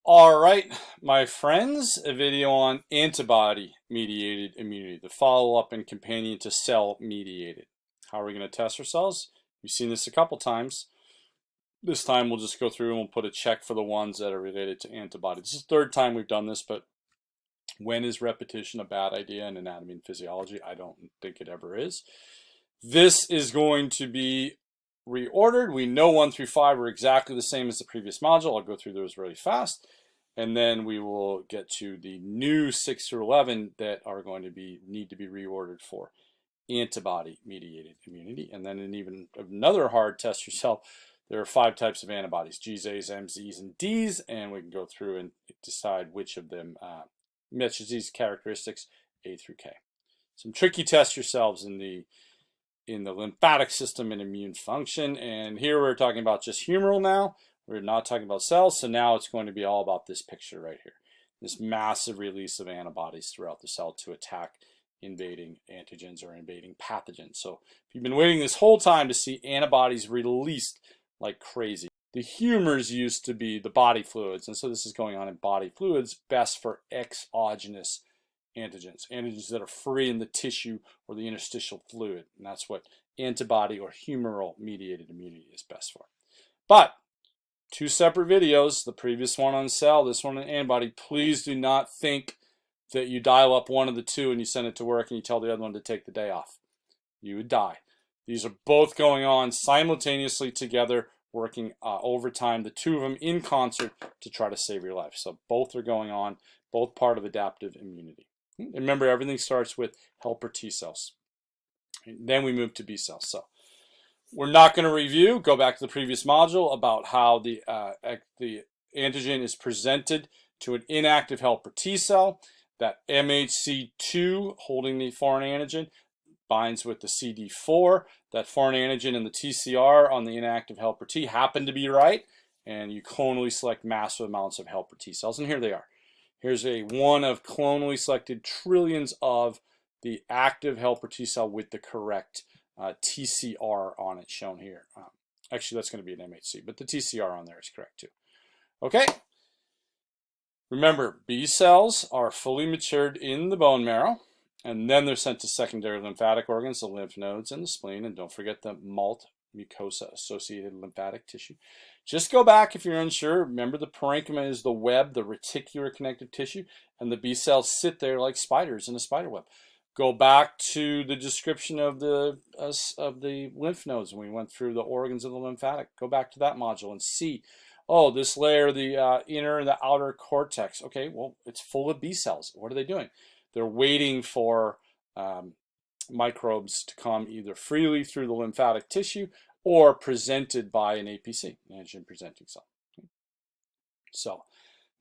All right, my friends, a video on antibody-mediated immunity, the follow-up and companion to cell-mediated. How are we going to test ourselves? We've seen this a couple times. This time we'll just go through and we'll put a check for the ones that are related to antibodies. This is the third time we've done this, but when is repetition a bad idea in anatomy and physiology? I don't think it ever is. This is going to be reordered. We know 1 through 5 are exactly the same as the previous module. I'll go through those really fast. And then we will get to the new 6 through 11 that are going to need to be reordered for antibody-mediated immunity. And then in even another hard test yourself, there are 5 types of antibodies: G's, A's, M's, Z's, and D's. And we can go through and decide which of them matches these characteristics, A through K. Some tricky tests yourselves in the lymphatic system and immune function. And here we're talking about just humoral now. We're not talking about cells, so now it's going to be all about this picture right here. This massive release of antibodies throughout the cell to attack invading antigens or invading pathogens. So if you've been waiting this whole time to see antibodies released like crazy, the humors used to be the body fluids, and so this is going on in body fluids, best for exogenous antigens that are free in the tissue or the interstitial fluid, and that's what antibody or humoral mediated immunity is best for. But 2 separate videos, the previous one on cell, this one on antibody. Please do not think that you dial up one of the 2 and you send it to work and you tell the other one to take the day off. You would die. These are both going on simultaneously together, working overtime, the 2 of them in concert to try to save your life. So both are going on, both part of adaptive immunity. Remember, everything starts with helper T cells. And then we move to B cells. So we're not going to review, go back to the previous module about how the antigen is presented to an inactive helper T cell. That MHC2 holding the foreign antigen binds with the CD4. That foreign antigen and the TCR on the inactive helper T happen to be right, and you clonally select massive amounts of helper T cells, and here they are. Here's one of clonally selected trillions of the active helper T cell with the correct TCR on it, shown here. Actually, that's going to be an MHC, but the TCR on there is correct too. Okay. Remember, B cells are fully matured in the bone marrow, and then they're sent to secondary lymphatic organs, the lymph nodes and the spleen, and don't forget the MALT, mucosa-associated lymphatic tissue. Just go back if you're unsure. Remember, the parenchyma is the web, the reticular connective tissue, and the B cells sit there like spiders in a spider web. Go back to the description of the lymph nodes when we went through the organs of the lymphatic. Go back to that module and see, oh, this layer, the inner and the outer cortex. Okay, well, it's full of B cells. What are they doing? They're waiting for microbes to come either freely through the lymphatic tissue or presented by an APC, antigen presenting cell. So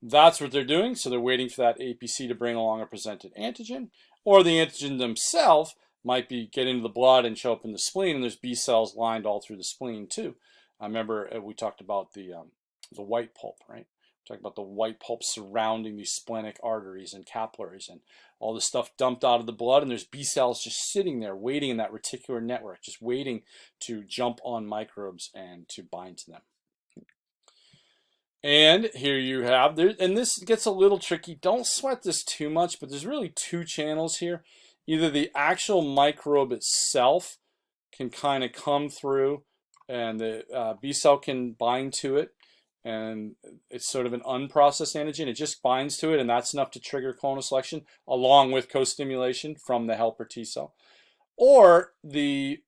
that's what they're doing. So they're waiting for that APC to bring along a presented antigen, or the antigen themselves might be get into the blood and show up in the spleen, and there's B cells lined all through the spleen too. Remember, we talked about the white pulp, right? We talked about the white pulp surrounding these splenic arteries and capillaries and all the stuff dumped out of the blood, and there's B cells just sitting there waiting in that reticular network, just waiting to jump on microbes and to bind to them. And here you have, and this gets a little tricky. Don't sweat this too much, but there's really 2 channels here. Either the actual microbe itself can kind of come through and the B cell can bind to it, and it's sort of an unprocessed antigen. It just binds to it, and that's enough to trigger clonal selection along with co-stimulation from the helper T cell. Or there's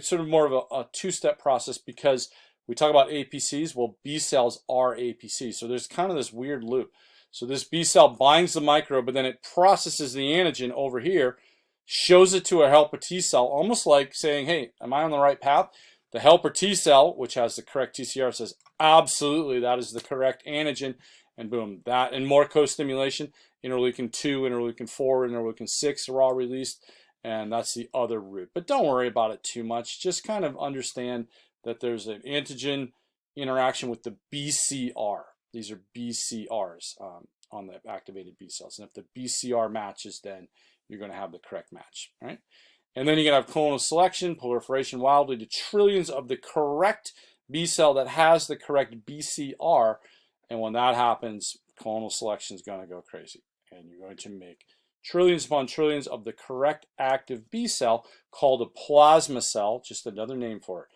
sort of more of a 2-step process, because we talk about APCs. Well, B cells are APCs, so there's kind of this weird loop. So this B cell binds the microbe, but then it processes the antigen over here, shows it to a helper T cell, almost like saying, hey, am I on the right path? The helper T cell, which has the correct TCR, says, absolutely, that is the correct antigen, and boom, that and more co-stimulation, interleukin 2, interleukin 4, interleukin 6 are all released, and that's the other route. But don't worry about it too much. Just kind of understand that there's an antigen interaction with the BCR. These are BCRs on the activated B cells, and if the BCR matches, then you're going to have the correct match, right? And then you're going to have clonal selection, proliferation wildly to trillions of the correct B cell that has the correct BCR, And when that happens, clonal selection is going to go crazy. And you're going to make trillions upon trillions of the correct active B cell called a plasma cell, just another name for it.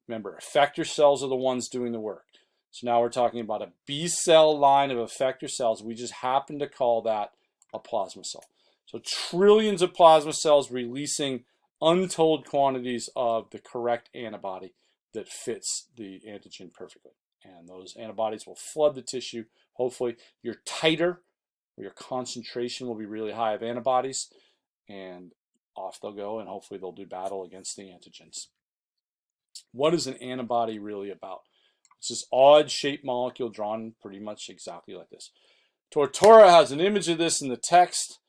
Remember, effector cells are the ones doing the work. So now we're talking about a B cell line of effector cells. We just happen to call that a plasma cell. So trillions of plasma cells releasing untold quantities of the correct antibody that fits the antigen perfectly. And those antibodies will flood the tissue. Hopefully, your titer, or your concentration will be really high of antibodies, and off they'll go, and hopefully they'll do battle against the antigens. What is an antibody really about? It's this odd-shaped molecule drawn pretty much exactly like this. Tortora has an image of this in the text.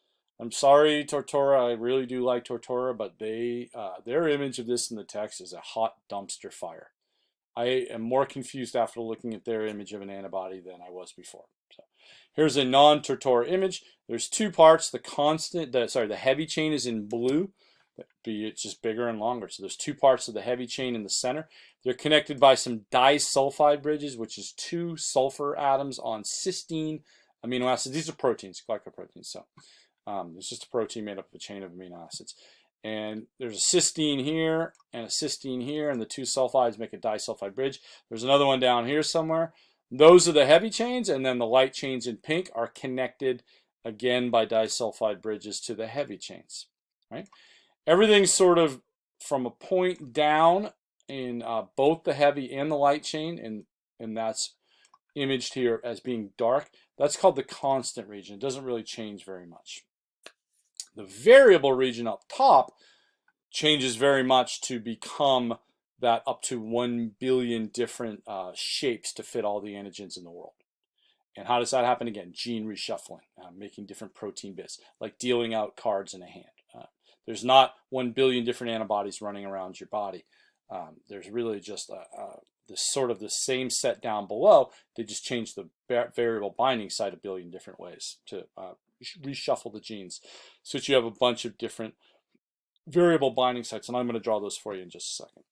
I'm sorry, Tortora. I really do like Tortora, but their image of this in the text is a hot dumpster fire. I am more confused after looking at their image of an antibody than I was before. So here's a non-Tortora image. There's two parts. The heavy chain is in blue. It's just bigger and longer. So there's two parts of the heavy chain in the center. They're connected by some disulfide bridges, which is two sulfur atoms on cysteine amino acids. These are proteins, glycoproteins. So it's just a protein made up of a chain of amino acids. And there's a cysteine here and a cysteine here, and the two sulfides make a disulfide bridge. There's another one down here somewhere. Those are the heavy chains, and then the light chains in pink are connected again by disulfide bridges to the heavy chains. Right? Everything's sort of from a point down in both the heavy and the light chain, and that's imaged here as being dark. That's called the constant region. It doesn't really change very much. The variable region up top changes very much to become that up to 1 billion different shapes to fit all the antigens in the world. And how does that happen? Again, gene reshuffling, making different protein bits, like dealing out cards in a hand. There's not 1 billion different antibodies running around your body. There's really just the same set down below. They just change the variable binding site a billion different ways to reshuffle the genes so that you have a bunch of different variable binding sites. And I'm going to draw those for you in just a second.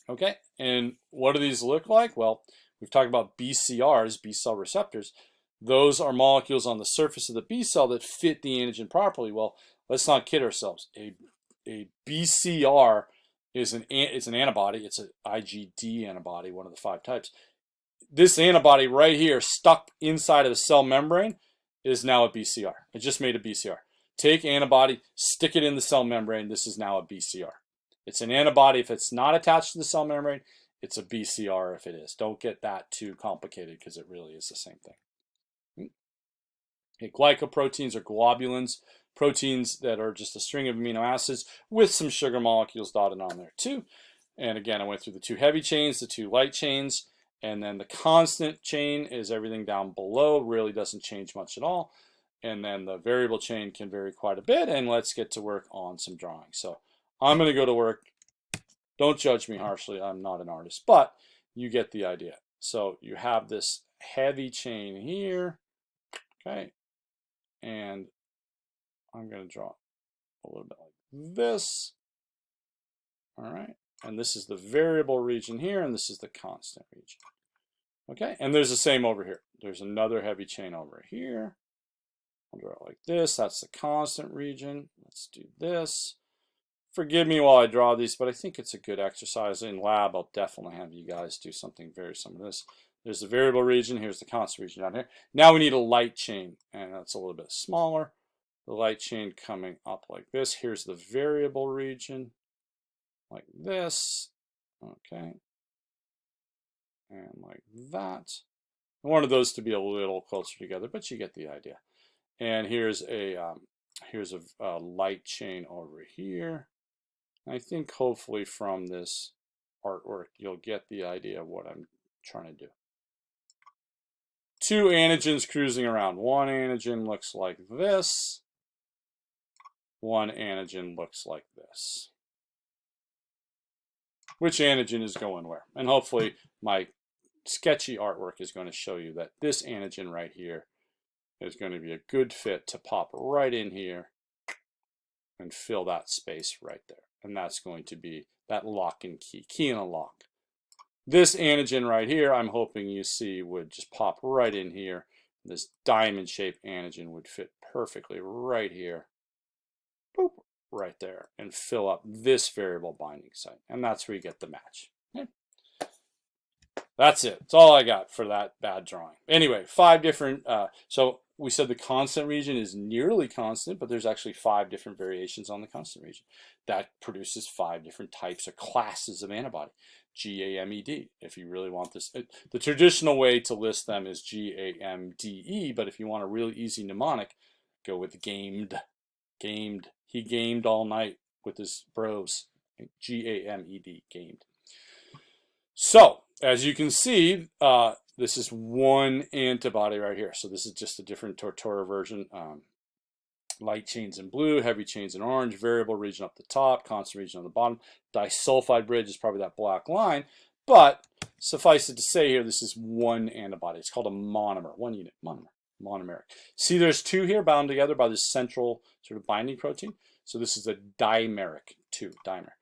Okay, and what do these look like? Well, we've talked about BCRs, B cell receptors. Those are molecules on the surface of the B cell that fit the antigen properly. Well, let's not kid ourselves. A BCR is an antibody. It's an IgD antibody, one of the 5 types. This antibody right here, stuck inside of the cell membrane, is now a BCR. It just made a BCR. Take antibody, stick it in the cell membrane. This is now a BCR. It's an antibody if it's not attached to the cell membrane. It's a BCR if it is. Don't get that too complicated because it really is the same thing. Okay, glycoproteins are globulins, proteins that are just a string of amino acids with some sugar molecules dotted on there too. And again, I went through the 2 heavy chains, the 2 light chains, and then the constant chain is everything down below, really doesn't change much at all. And then the variable chain can vary quite a bit, and let's get to work on some drawing. So I'm going to go to work. Don't judge me harshly, I'm not an artist, but you get the idea. So you have this heavy chain here, okay, and I'm going to draw a little bit like this. All right, and this is the variable region here, and this is the constant region. Okay, and there's the same over here. There's another heavy chain over here. I'll draw it like this. That's the constant region. Let's do this. Forgive me while I draw these, but I think it's a good exercise. In lab, I'll definitely have you guys do something very similar to this. There's the variable region. Here's the constant region down here. Now we need a light chain, and that's a little bit smaller. The light chain coming up like this. Here's the variable region, like this. Okay. And like that. I wanted those to be a little closer together, but you get the idea. And here's a light chain over here. I think hopefully from this artwork you'll get the idea of what I'm trying to do. 2 antigens cruising around. One antigen looks like this. One antigen looks like this. Which antigen is going where? And hopefully my sketchy artwork is going to show you that this antigen right here is going to be a good fit to pop right in here and fill that space right there. And that's going to be that lock and key, key in a lock. This antigen right here, I'm hoping you see would just pop right in here. This diamond-shaped antigen would fit perfectly right here. Boop, right there, and fill up this variable binding site. And that's where you get the match. Okay. That's it. That's all I got for that bad drawing. Anyway, 5 different, so we said the constant region is nearly constant, but there's actually 5 different variations on the constant region. That produces 5 different types or classes of antibody. GAMED, if you really want this. The traditional way to list them is GAMDE, but if you want a really easy mnemonic, go with gamed. Gamed. He gamed all night with his bros. GAMED, gamed. So, as you can see, this is one antibody right here. So this is just a different Tortora version. Light chains in blue, heavy chains in orange, variable region up the top, constant region on the bottom. Disulfide bridge is probably that black line. But suffice it to say here, this is one antibody. It's called a monomer, 1 unit, monomer, monomeric. See, there's 2 here bound together by this central sort of binding protein. So this is a dimeric, 2, dimer.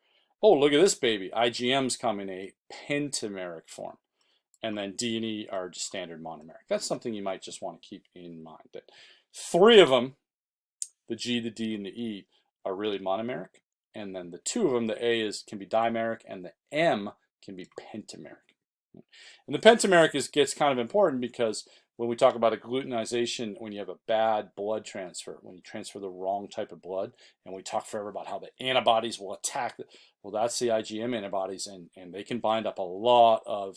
Oh, look at this baby. IgMs come in a pentameric form. And then D and E are just standard monomeric. That's something you might just want to keep in mind. That 3 of them, the G, the D, and the E, are really monomeric. And then the 2 of them, the A can be dimeric, and the M can be pentameric. And the pentameric gets kind of important because when we talk about agglutinization, when you have a bad blood transfer, when you transfer the wrong type of blood, and we talk forever about how the antibodies will attack, well, that's the IgM antibodies, and they can bind up a lot of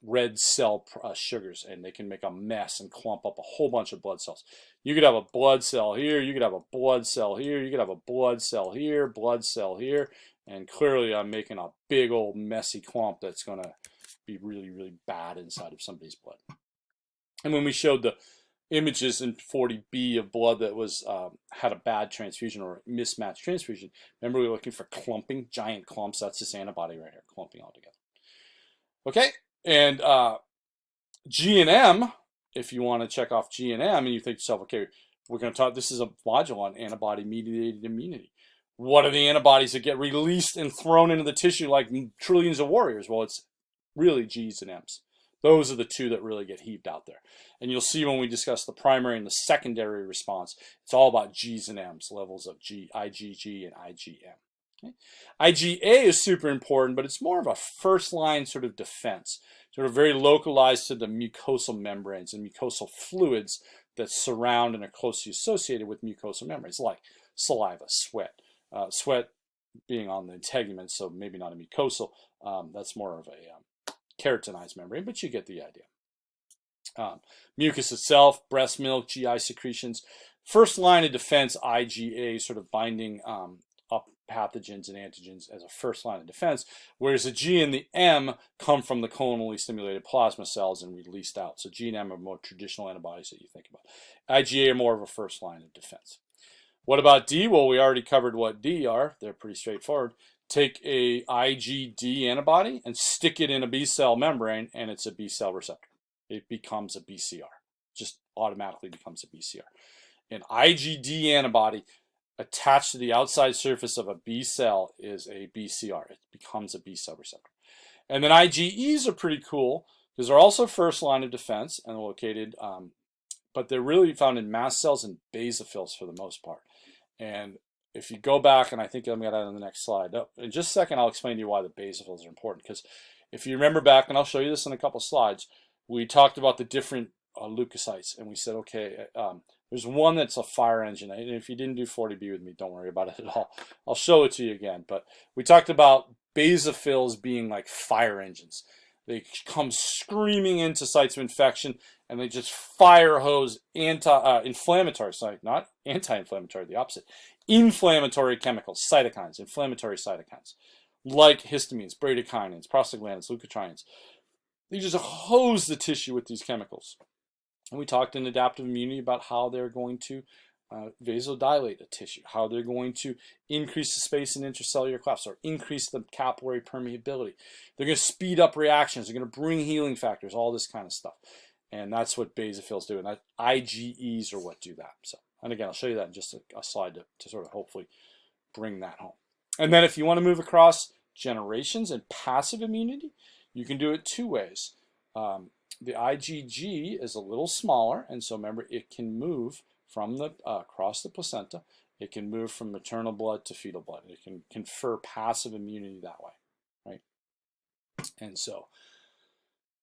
red cell sugars, and they can make a mess and clump up a whole bunch of blood cells. You could have a blood cell here, you could have a blood cell here, you could have a blood cell here, blood cell here, and clearly I'm making a big old messy clump that's going to be really, really bad inside of somebody's blood. And when we showed the images in 40B of blood that was had a bad transfusion or mismatched transfusion, remember we were looking for clumping, giant clumps. That's this antibody right here, clumping all together. Okay, and G and M, if you want to check off G and M and you think to yourself, okay, we're going to talk, this is a module on antibody-mediated immunity. What are the antibodies that get released and thrown into the tissue like trillions of warriors? Well, it's really G's and M's. Those are the 2 that really get heaved out there. And you'll see when we discuss the primary and the secondary response, it's all about G's and M's, levels of G, IgG and IgM. Okay. IgA is super important, but it's more of a first-line sort of defense, sort of very localized to the mucosal membranes and mucosal fluids that surround and are closely associated with mucosal membranes, like saliva, sweat. Sweat being on the integument, so maybe not a mucosal. That's more of a keratinized membrane, but you get the idea. Mucus itself, breast milk, GI secretions. First line of defense, IgA, sort of binding up pathogens and antigens as a first line of defense, whereas the G and the M come from the clonally stimulated plasma cells and released out. So G and M are more traditional antibodies that you think about. IgA are more of a first line of defense. What about D? Well, we already covered what D are. They're pretty straightforward. Take a IgD antibody and stick it in a B cell membrane, and it's a B cell receptor. It becomes a BCR. Just automatically becomes a BCR. An IgD antibody attached to the outside surface of a B cell is a BCR. It becomes a B cell receptor. And then IgEs are pretty cool because they're also first line of defense and located, but they're really found in mast cells and basophils for the most part. And if you go back, and I think I'm going to add on the next slide. In just a second, I'll explain to you why the basophils are important. Because if you remember back, and I'll show you this in a couple slides, we talked about the different leukocytes, and we said, okay, there's one that's a fire engine. And if you didn't do 40B with me, don't worry about it at all. I'll show it to you again. But we talked about basophils being like fire engines. They come screaming into sites of infection, and they just fire hose inflammatory, sorry, not anti-inflammatory, the opposite, inflammatory chemicals, cytokines, inflammatory cytokines, like histamines, bradykinins, prostaglandins, leukotrienes. They just hose the tissue with these chemicals. And we talked in adaptive immunity about how they're going to vasodilate a tissue, how they're going to increase the space in intracellular clefts or increase the capillary permeability. They're going to speed up reactions. They're going to bring healing factors, all this kind of stuff. And that's what basophils do. And IgEs are what do that. So, and again, I'll show you that in just a slide to sort of hopefully bring that home. And then if you want to move across generations and passive immunity, you can do it two ways. The IgG is a little smaller, and so remember, it can move from the across the placenta. It can move from maternal blood to fetal blood. It can confer passive immunity that way, right? And so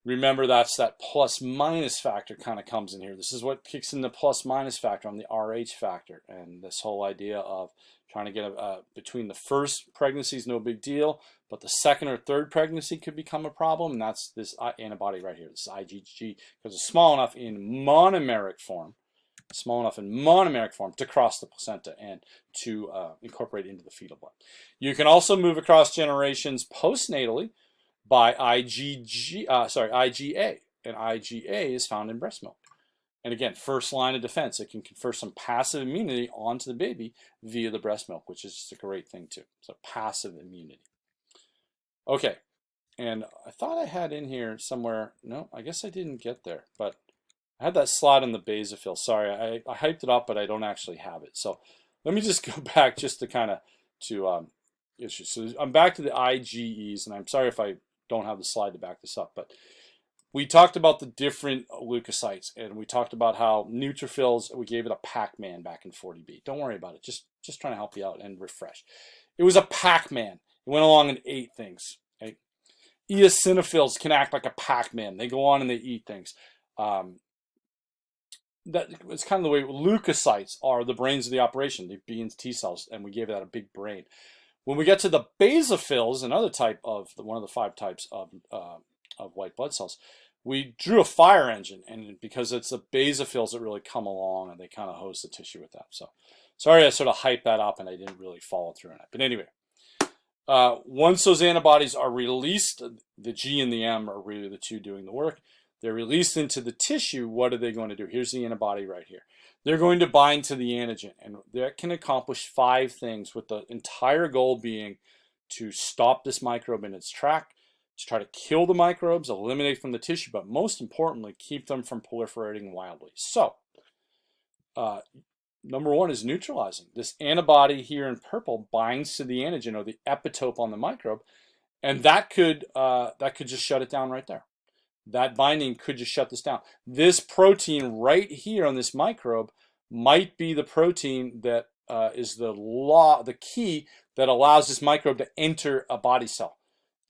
remember, that's that plus minus factor kind of comes in here. This is what kicks in the plus minus factor on the RH factor, and this whole idea of trying to get between the first pregnancy is no big deal, but the second or third pregnancy could become a problem, and that's this antibody right here, this IgG, because it's small enough in monomeric form to cross the placenta and to incorporate into the fetal blood. You can also move across generations postnatally by IgA, and IgA is found in breast milk. And again, first line of defense, it can confer some passive immunity onto the baby via the breast milk, which is just a great thing too. So passive immunity. Okay, and I thought I had in here somewhere, no, I guess I didn't get there, but I had that slide on the basophil. Sorry, I hyped it up, but I don't actually have it. So let me just go back just to kind of to issues. So I'm back to the IgEs, and I'm sorry if I don't have the slide to back this up, but we talked about the different leukocytes, and we talked about how neutrophils, we gave it a Pac-Man back in 40B. Don't worry about it. Just trying to help you out and refresh. It was a Pac-Man. It went along and ate things. Okay? Eosinophils can act like a Pac-Man. They go on and they eat things. It's kind of the way leukocytes are the brains of the operation. They be in T cells, and we gave that a big brain. When we get to the basophils, another type of one of the 5 types of white blood cells, we drew a fire engine, and because it's the basophils that really come along and they kind of host the tissue with that. So sorry I sort of hyped that up and I didn't really follow through on it. But anyway, once those antibodies are released, the G and the M are really the two doing the work. They're released into the tissue. What are they going to do? Here's the antibody right here. They're going to bind to the antigen, and that can accomplish 5 things, with the entire goal being to stop this microbe in its track, to try to kill the microbes, eliminate from the tissue, but most importantly, keep them from proliferating wildly. So, number 1 is neutralizing. This antibody here in purple binds to the antigen or the epitope on the microbe, and that could just shut it down right there. That binding could just shut this down. This protein right here on this microbe might be the protein that is the key that allows this microbe to enter a body cell.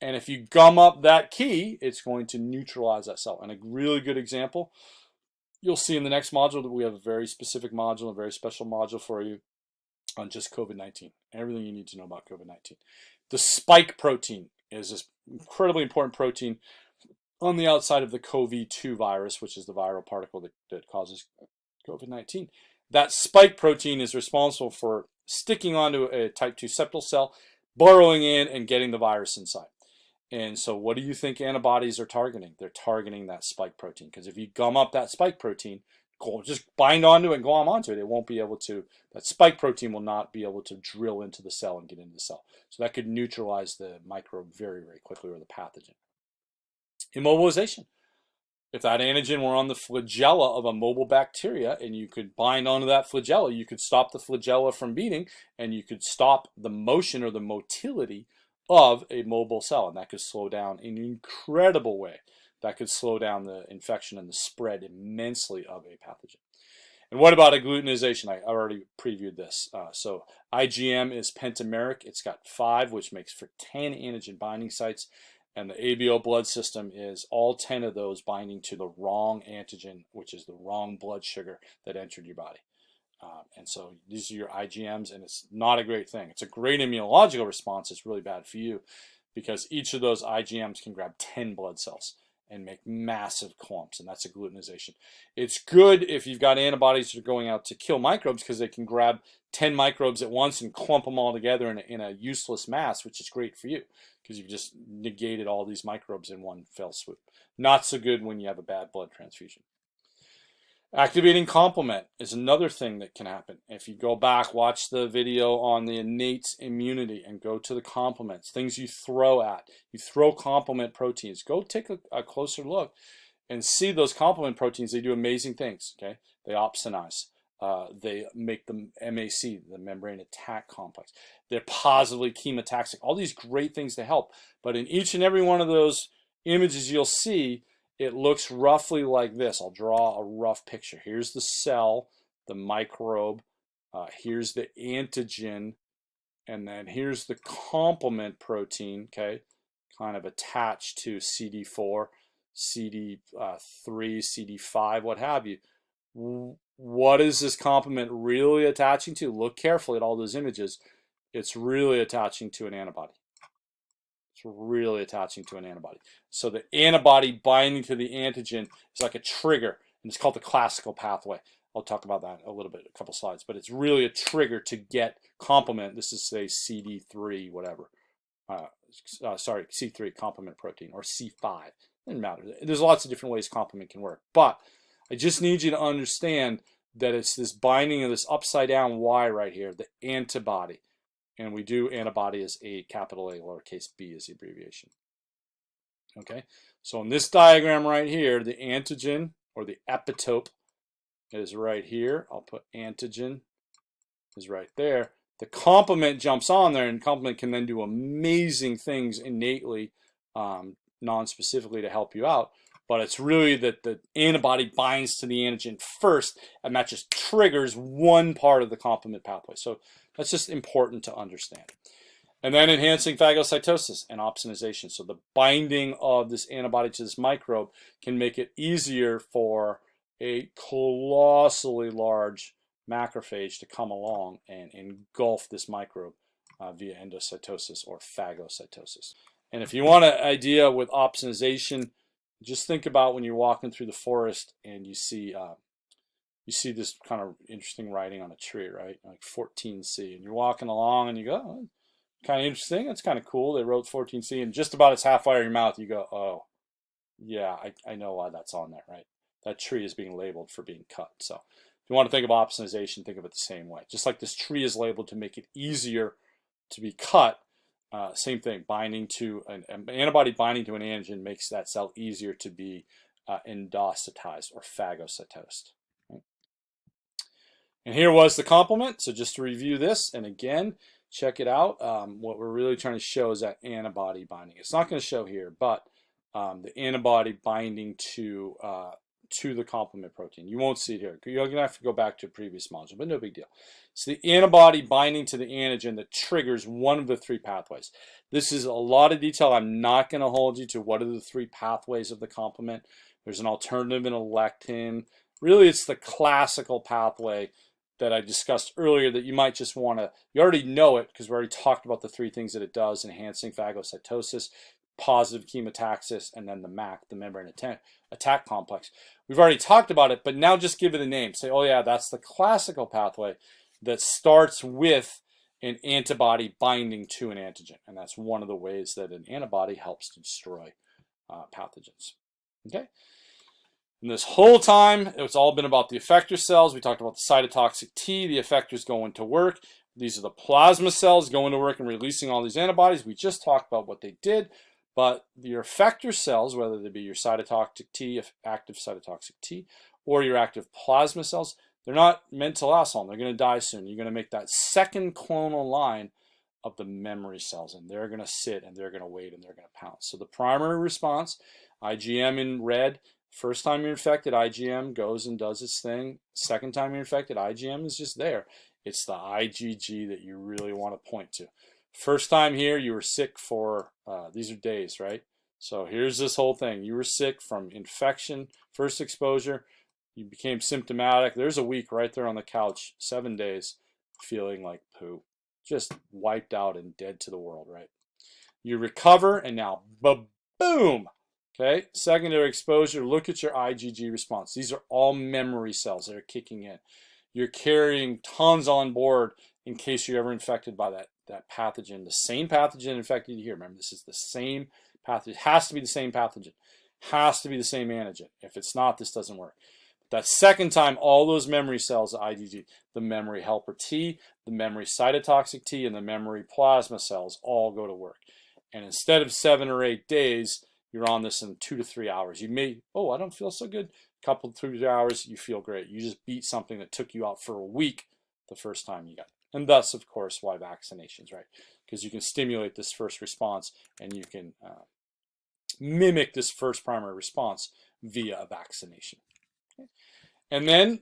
And if you gum up that key, it's going to neutralize that cell. And a really good example, you'll see in the next module that we have a very specific module, a very special module for you on just COVID-19. Everything you need to know about COVID-19. The spike protein is this incredibly important protein on the outside of the CoV-2 virus, which is the viral particle that causes COVID-19. That spike protein is responsible for sticking onto a type 2 septal cell, burrowing in, and getting the virus inside. And so what do you think antibodies are targeting? They're targeting that spike protein, because if you gum up that spike protein, just bind onto it and glom onto it, it won't be able to, that spike protein will not be able to drill into the cell and get into the cell. So that could neutralize the microbe very, very quickly, or the pathogen. Immobilization. If that antigen were on the flagella of a mobile bacteria and you could bind onto that flagella, you could stop the flagella from beating, and you could stop the motion or the motility of a mobile cell, and that could slow down in an incredible way. That could slow down the infection and the spread immensely of a pathogen. And what about agglutinization? I already previewed this. So IgM is pentameric. It's got 5, which makes for 10 antigen binding sites. And the ABO blood system is all 10 of those binding to the wrong antigen, which is the wrong blood sugar that entered your body. And so these are your IgMs, and it's not a great thing. It's a great immunological response. It's really bad for you, because each of those IgMs can grab 10 blood cells and make massive clumps, and that's agglutinization. It's good if you've got antibodies that are going out to kill microbes, because they can grab 10 microbes at once and clump them all together in a useless mass, which is great for you, because you've just negated all these microbes in one fell swoop. Not so good when you have a bad blood transfusion. Activating complement is another thing that can happen. If you go back, watch the video on the innate immunity and go to the complements, things you throw at. You throw complement proteins. Go take a closer look and see those complement proteins. They do amazing things. Okay, they opsonize. They make the MAC, the membrane attack complex. They're positively chemotaxic. All these great things to help. But in each and every one of those images you'll see, it looks roughly like this. I'll draw a rough picture. Here's the cell, the microbe. Here's the antigen. And then here's the complement protein, okay, kind of attached to CD4, CD3, CD5, what have you. What is this complement really attaching to? Look carefully at all those images. It's really attaching to an antibody. It's really attaching to an antibody. So the antibody binding to the antigen is like a trigger, and it's called the classical pathway. I'll talk about that a little bit, a couple slides, but it's really a trigger to get complement. This is, say, CD3, whatever. Sorry, C3 complement protein, or C5. Doesn't matter. There's lots of different ways complement can work, but I just need you to understand that it's this binding of this upside down Y right here, the antibody. And we do antibody as A, capital A, lowercase b is the abbreviation. Okay, so in this diagram right here, the antigen or the epitope is right here. I'll put antigen is right there. The complement jumps on there, and complement can then do amazing things innately, non-specifically to help you out. But it's really that the antibody binds to the antigen first, and that just triggers one part of the complement pathway. So that's just important to understand. And then enhancing phagocytosis and opsonization. So the binding of this antibody to this microbe can make it easier for a colossally large macrophage to come along and engulf this microbe via endocytosis or phagocytosis. And if you want an idea with opsonization, just think about when you're walking through the forest and you see this kind of interesting writing on a tree, right? Like 14C, and you're walking along and you go, oh, kind of interesting. That's kind of cool. They wrote 14C, and just about it's halfway out of your mouth, you go, oh, yeah, I know why that's on there, right? That tree is being labeled for being cut. So if you want to think of opsonization, think of it the same way. Just like this tree is labeled to make it easier to be cut, same thing. Binding to an antibody binding to an antigen makes that cell easier to be endocytized or phagocytosed. Right? And here was the complement. So just to review this, and again, check it out. What we're really trying to show is that antibody binding. It's not going to show here, but the antibody binding to the complement protein. You won't see it here. You're going to have to go back to a previous module, but no big deal. It's the antibody binding to the antigen that triggers one of the three pathways. This is a lot of detail. I'm not going to hold you to what are the three pathways of the complement. There's an alternative in a lectin. Really, it's the classical pathway that I discussed earlier that you might just want to, you already know it because we already talked about the three things that it does: enhancing phagocytosis, positive chemotaxis, and then the MAC, the membrane attack complex. We've already talked about it, but now just give it a name. Say, oh yeah, that's the classical pathway that starts with an antibody binding to an antigen. And that's one of the ways that an antibody helps to destroy pathogens. Okay? And this whole time, it's all been about the effector cells. We talked about the cytotoxic T, the effectors going to work. These are the plasma cells going to work and releasing all these antibodies. We just talked about what they did. But your effector cells, whether they be your cytotoxic T, active cytotoxic T, or your active plasma cells, they're not meant to last long. They're going to die soon. You're going to make that second clonal line of the memory cells, and they're going to sit, and they're going to wait, and they're going to pounce. So the primary response, IgM in red, first time you're infected, IgM goes and does its thing. Second time you're infected, IgM is just there. It's the IgG that you really want to point to. First time here, you were sick for, these are days, right? So here's this whole thing. You were sick from infection, first exposure. You became symptomatic. There's a week right there on the couch, 7 days, feeling like poo. Just wiped out and dead to the world, right? You recover, and now, boom! Okay, secondary exposure. Look at your IgG response. These are all memory cells that are kicking in. You're carrying tons on board in case you're ever infected by that pathogen. The same pathogen infected you here. Remember, this is the same pathogen. It has to be the same pathogen. Has to be the same antigen. If it's not, this doesn't work. That second time, all those memory cells, the IgG, the memory helper T, the memory cytotoxic T, and the memory plasma cells all go to work. And instead of 7 or 8 days, you're on this in 2 to 3 hours. You may, oh, I don't feel so good. couple 3 hours, you feel great. You just beat something that took you out for a week the first time you got it. And thus, of course, why vaccinations, right? Because you can stimulate this first response and you can mimic this first primary response via a vaccination. Okay. And then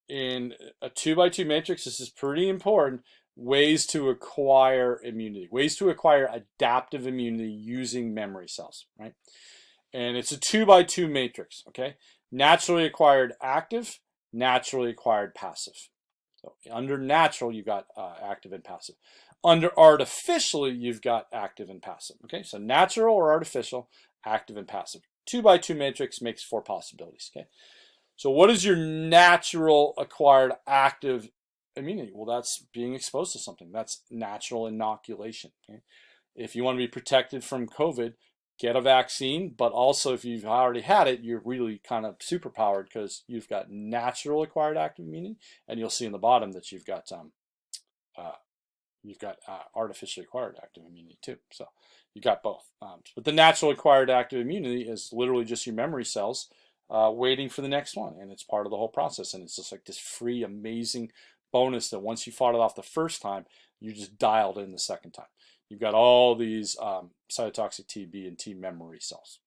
in a 2x2 matrix, this is pretty important, ways to acquire immunity, ways to acquire adaptive immunity using memory cells, right? And it's a 2x2 matrix, okay? Naturally acquired active, naturally acquired passive. So under natural, you've got active and passive. Under artificially, you've got active and passive, okay? So natural or artificial, active and passive. 2x2 matrix makes 4 possibilities, okay? So what is your natural acquired active immunity? Well, that's being exposed to something. That's natural inoculation. Okay? If you want to be protected from COVID, get a vaccine. But also, if you've already had it, you're really kind of superpowered because you've got natural acquired active immunity, and you'll see in the bottom that you've got artificially acquired active immunity too. So you got both. But the natural acquired active immunity is literally just your memory cells waiting for the next one, and it's part of the whole process. And it's just like this free, amazing bonus that once you fought it off the first time, you just dialed in the second time. You've got all these cytotoxic T, B, and T memory cells.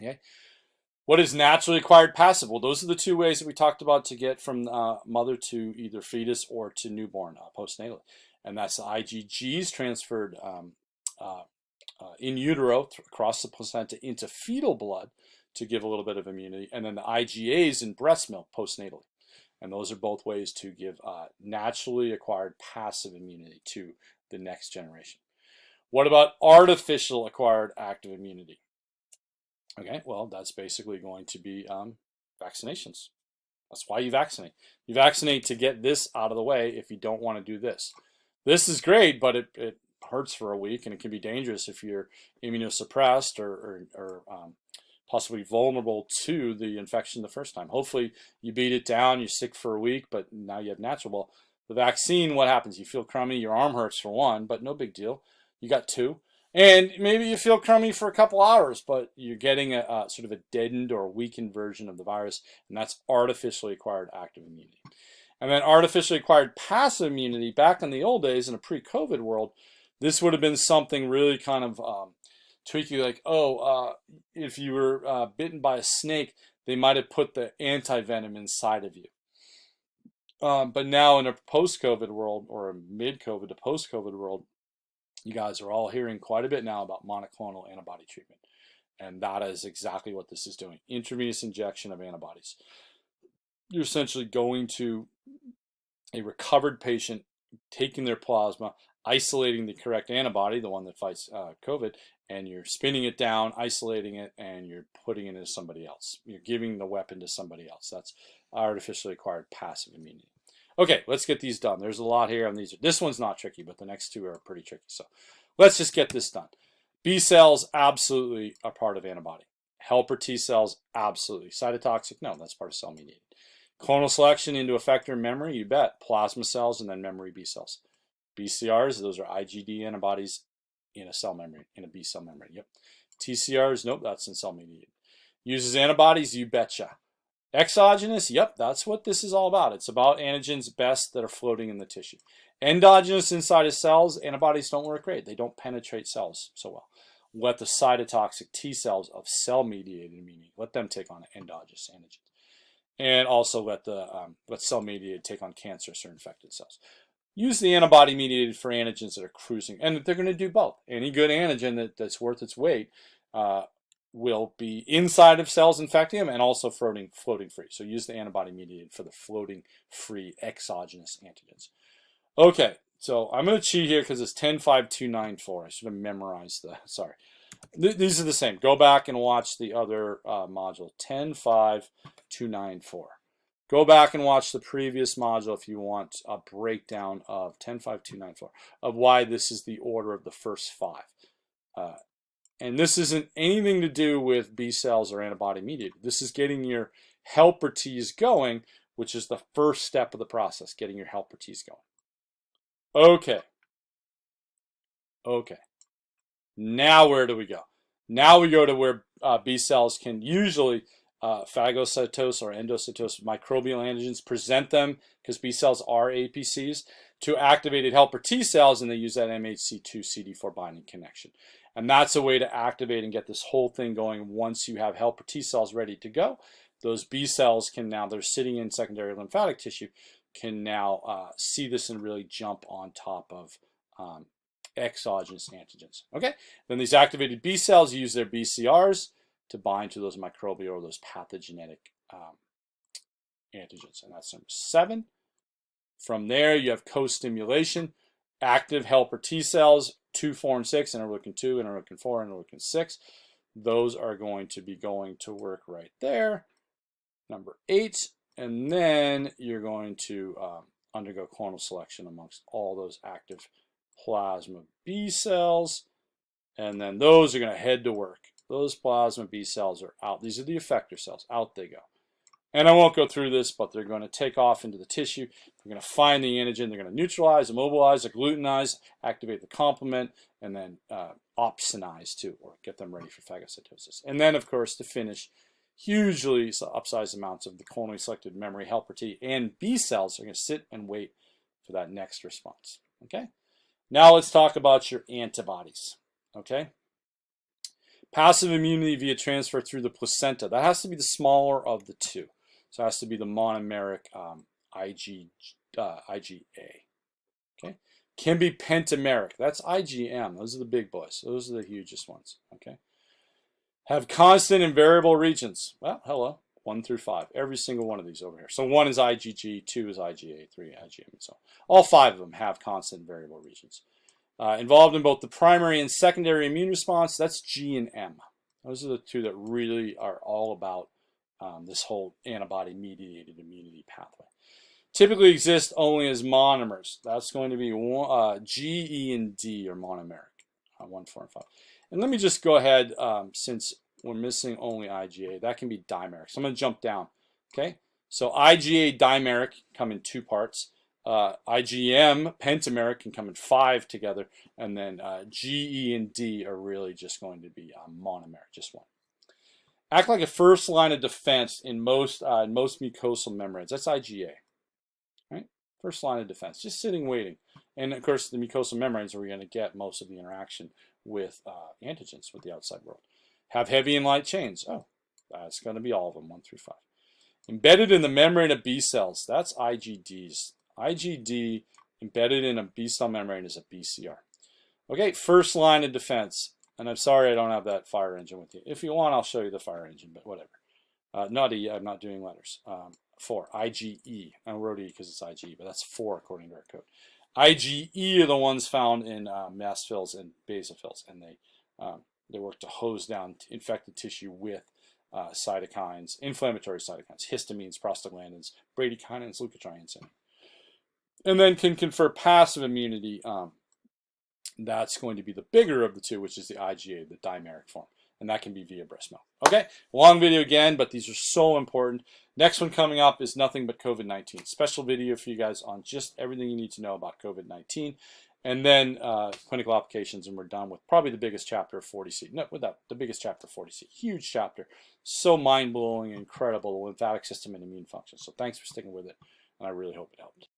Okay. What is naturally acquired passive? Well, those are the 2 ways that we talked about to get from mother to either fetus or to newborn postnatally. And that's the IgGs transferred in utero across the placenta into fetal blood to give a little bit of immunity, and then the IgAs in breast milk postnatally. And those are both ways to give naturally acquired passive immunity to the next generation. What about artificial acquired active immunity? Okay, well, that's basically going to be vaccinations. That's why you vaccinate. You vaccinate to get this out of the way if you don't want to do this. This is great, but it hurts for a week, and it can be dangerous if you're immunosuppressed or possibly vulnerable to the infection the first time. Hopefully you beat it down, you're sick for a week, but now you have natural. Well, the vaccine, what happens? You feel crummy, your arm hurts for 1, but no big deal. You got 2. And maybe you feel crummy for a couple hours, but you're getting a sort of a deadened or weakened version of the virus, and that's artificially acquired active immunity. And then artificially acquired passive immunity, back in the old days in a pre-COVID world, this would have been something really kind of tweaky, like, if you were bitten by a snake, they might have put the anti-venom inside of you. But now in a post-COVID world, or a mid-COVID to post-COVID world, you guys are all hearing quite a bit now about monoclonal antibody treatment. And that is exactly what this is doing. Intravenous injection of antibodies. You're essentially going to a recovered patient, taking their plasma, isolating the correct antibody, the one that fights COVID, and you're spinning it down, isolating it, and you're putting it into somebody else. You're giving the weapon to somebody else. That's artificially acquired passive immunity. Okay, let's get these done. There's a lot here, and this one's not tricky, but the next 2 are pretty tricky. So let's just get this done. B cells, absolutely a part of antibody. Helper T cells, absolutely. Cytotoxic, no, that's part of cell mediated. Clonal selection into effector memory, you bet. Plasma cells and then memory B cells. BCRs, those are IgD antibodies in a cell membrane, in a B cell membrane. Yep. TCRs, nope, that's in cell mediated. Uses antibodies, you betcha. Exogenous, yep, that's what this is all about. It's about antigens best that are floating in the tissue. Endogenous inside of cells, antibodies don't work great. They don't penetrate cells so well. Let the cytotoxic T cells of cell-mediated immunity, let them take on endogenous antigens. And also let cell-mediated take on cancerous or infected cells. Use the antibody-mediated for antigens that are cruising. And they're going to do both. Any good antigen that's worth its weight will be inside of cells infecting them and also floating free. So use the antibody-mediated for the floating free exogenous antigens. Okay, so I'm going to cheat here because it's 10.5.294. I should have memorized sorry. These are the same. Go back and watch the other module, 10.5.294. Go back and watch the previous module if you want a breakdown of 10.5.294 of why this is the order of the first 5. And this isn't anything to do with B cells or antibody mediated. This is getting your helper T's going, which is the first step of the process, getting your helper T's going. Okay. Now where do we go? Now we go to where B cells can usually phagocytosis or endocytosis microbial antigens, present them, because B cells are APCs, to activated helper T cells, and they use that MHC2 CD4 binding connection. And that's a way to activate and get this whole thing going. Once you have helper T cells ready to go, those B cells can now, they're sitting in secondary lymphatic tissue, can now see this and really jump on top of exogenous antigens. Okay, then these activated B cells use their BCRs to bind to those microbial or those pathogenic antigens, and that's number 7. From there, you have co-stimulation, active helper T cells, 2, 4, and 6, interleukin 2, interleukin 4, interleukin 6. Those are going to be going to work right there. Number 8, and then you're going to undergo clonal selection amongst all those active plasma B cells, and then those are going to head to work. Those plasma B cells are out. These are the effector cells. Out they go. And I won't go through this, but they're going to take off into the tissue. They're going to find the antigen. They're going to neutralize, immobilize, agglutinize, activate the complement, and then opsonize too, or get them ready for phagocytosis. And then, of course, to finish, hugely upsized amounts of the clonally selected memory helper T and B cells are going to sit and wait for that next response. Okay? Now let's talk about your antibodies. Okay? Passive immunity via transfer through the placenta. That has to be the smaller of the two. So it has to be the monomeric IgA. Okay? Can be pentameric. That's IgM. Those are the big boys. Those are the hugest ones. Okay? Have constant and variable regions. Well, hello. 1 through 5. Every single one of these over here. So 1 is IgG, 2 is IgA, 3 IgM, and so on. All 5 of them have constant and variable regions. Involved in both the primary and secondary immune response, that's G and M. Those are the two that really are all about this whole antibody-mediated immunity pathway. Typically exist only as monomers. That's going to be G, E, and D are monomeric, 1, 4, and 5. And let me just go ahead, since we're missing only IgA, that can be dimeric. So I'm going to jump down. Okay, so IgA dimeric come in 2 parts. IgM pentameric can come in 5 together, and then G, E, and D are really just going to be monomeric, just 1. Act like a first line of defense in most mucosal membranes. That's IgA, right? First line of defense, just sitting waiting. And of course, the mucosal membranes are where you're going to get most of the interaction with antigens with the outside world. Have heavy and light chains. Oh, that's going to be all of them, 1 through 5. Embedded in the membrane of B cells. That's IgDs. IgD embedded in a B cell membrane is a BCR. Okay, first line of defense. And I'm sorry I don't have that fire engine with you. If you want, I'll show you the fire engine, but whatever. Not E, I'm not doing letters. 4, IgE. I wrote E because it's IgE, but that's 4 according to our code. IgE are the ones found in mast fills and basophils, and they work to hose down infected tissue with cytokines, inflammatory cytokines, histamines, prostaglandins, bradykinins, leukotrienes, and then can confer passive immunity. That's going to be the bigger of the two, which is the IgA, the dimeric form. And that can be via breast milk. Okay, long video again, but these are so important. Next one coming up is nothing but COVID-19. Special video for you guys on just everything you need to know about COVID-19. And then clinical applications, and we're done with probably the biggest chapter of 40C. No, without the biggest chapter of 40C. Huge chapter. So mind-blowing, incredible, the lymphatic system and immune function. So thanks for sticking with it, and I really hope it helped.